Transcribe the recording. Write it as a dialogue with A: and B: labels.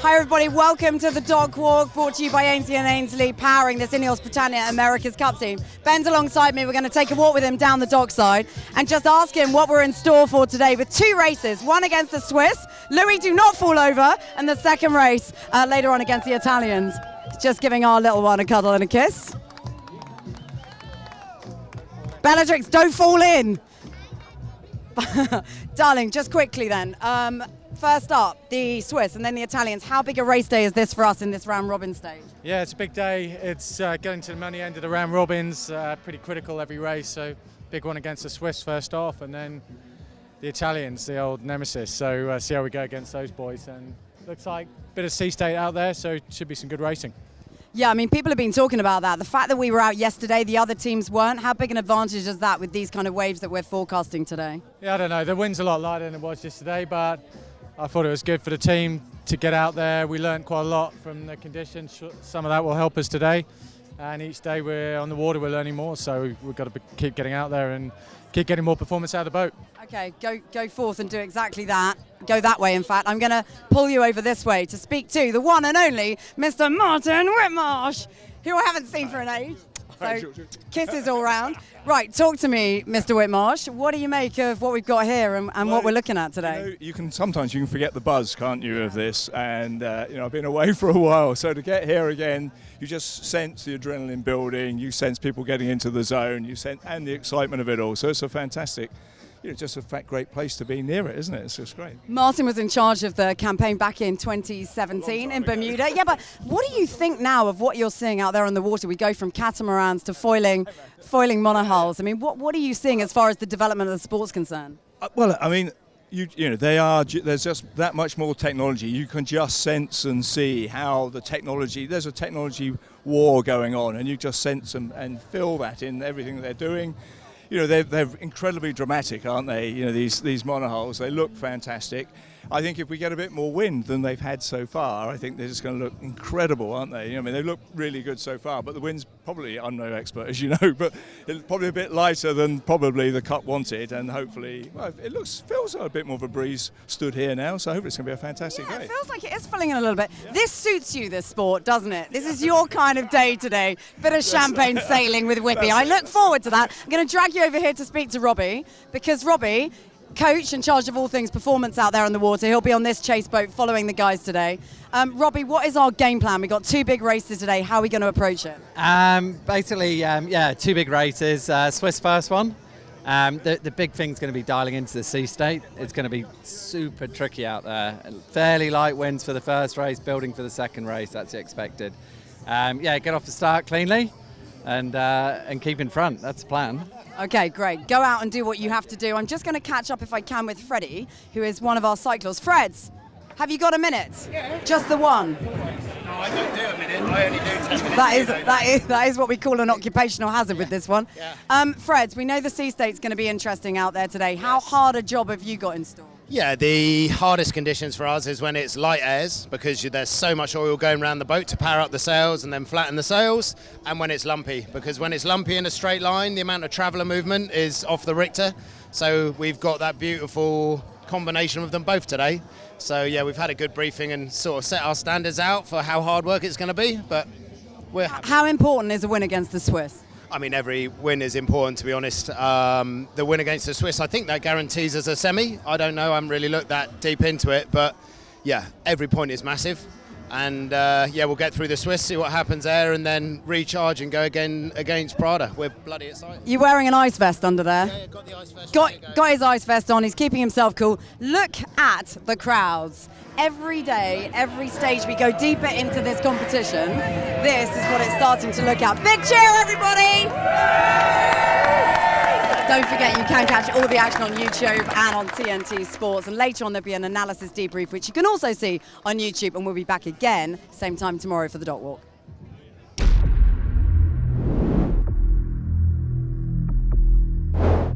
A: Hi everybody, welcome to the Dock Walk, brought to you by Ainsley & Ainsley, powering this INEOS Britannia America's Cup team. Ben's alongside me, we're going to take a walk with him down the dockside and just ask him what we're in store for today with two races, one against the Swiss, Louis do not fall over, and the second race later on against the Italians. Just giving our little one a cuddle and a kiss. Bellatrix, don't fall in. Darling, just quickly then. First up, the Swiss and then the Italians. How big a race day is this for us in this round robin stage?
B: Yeah, it's a big day. It's getting to the money end of the round robins. Pretty critical every race. So big one against the Swiss first off, and then the Italians, the old nemesis. So see how we go against those boys. And looks like a bit of sea state out there, so it should be some good racing.
A: Yeah, I mean, people have been talking about that. The fact that we were out yesterday, the other teams weren't. How big an advantage is that with these kind of waves that we're forecasting today?
B: Yeah, I don't know. The wind's a lot lighter than it was yesterday, but I thought it was good for the team to get out there. We learned quite a lot from the conditions. Some of that will help us today. And each day we're on the water, we're learning more. So we've got to keep getting out there and keep getting more performance out of the boat. Okay,
A: go forth and do exactly that. Go that way, in fact. I'm going to pull you over this way to speak to the one and only Mr. Martin Whitmarsh, who I haven't seen for an age. So kisses all round. Right, talk to me, Mr. Whitmarsh. What do you make of what we've got here and what we're looking at today?
C: You know, sometimes you can forget the buzz, can't you, of this? And I've been away for a while, so to get here again, you just sense the adrenaline building. You sense people getting into the zone. And the excitement of it all. So it's a fantastic. Just a great place to be near it, isn't it? It's just great.
A: Martin was in charge of the campaign back in 2017 in Bermuda. Yeah, but what do you think now of what you're seeing out there on the water? We go from catamarans to foiling monohulls. I mean, what are you seeing as far as the development of the sport's concerned?
C: Well, I mean, there's just that much more technology. You can just sense and see how there's a technology war going on, and you just sense and feel that in everything they're doing. They're incredibly dramatic, aren't they? These monohulls, they look fantastic. I think if we get a bit more wind than they've had so far, I think they're just going to look incredible, aren't they? I mean, they look really good so far, but the wind's probably, I'm no expert, as you know, but it's probably a bit lighter than probably the Cup wanted, and hopefully, feels like a bit more of a breeze stood here now, so hopefully it's going to be a fantastic day.
A: It feels like it is filling in a little bit. Yeah. This suits you, this sport, doesn't it? This is your kind of day today. Bit of champagne sailing with Whippy. I look forward to that. I'm going to drag you over here to speak to Robbie, because Robbie, coach in charge of all things performance out there on the water. He'll be on this chase boat following the guys today. Robbie, what is our game plan? We've got two big races today. How are we going to approach it?
D: Two big races. Swiss first one. The big thing's going to be dialing into the sea state. It's going to be super tricky out there. Fairly light winds for the first race, building for the second race. That's expected. Get off the start cleanly and keep in front. That's the plan.
A: Okay, great. Go out and do what you have to do. I'm just going to catch up, if I can, with Freddie, who is one of our cyclists. Freds, have you got a minute?
E: Yeah.
A: Just the one?
E: No, I don't do a minute. I only do 10 minutes.
A: That is what we call an occupational hazard with this one.
E: Yeah.
A: Freds, we know the sea state's going to be interesting out there today. How hard a job have you got in store?
E: Yeah, the hardest conditions for us is when it's light airs, because there's so much oil going around the boat to power up the sails and then flatten the sails, and when it's lumpy, because when it's lumpy in a straight line, the amount of traveller movement is off the Richter. So we've got that beautiful combination of them both today. So yeah, we've had a good briefing and sort of set our standards out for how hard work it's going to be, but we're happy.
A: How important is a win against the Swiss?
E: I mean, every win is important, to be honest. The win against the Swiss, I think that guarantees us a semi. I don't know, I haven't really looked that deep into it, but yeah, every point is massive. And we'll get through the Swiss, see what happens there, and then recharge and go again against Prada. We're bloody excited.
A: You're wearing an ice vest under there?
E: Yeah, got the ice vest.
A: Got his ice vest on, he's keeping himself cool. Look at the crowds. Every day, every stage we go deeper into this competition, this is what it's starting to look at. Big cheer, everybody! Don't forget, you can catch all the action on YouTube and on TNT Sports, and later on there'll be an analysis debrief, which you can also see on YouTube, and we'll be back again same time tomorrow for the Dock Walk.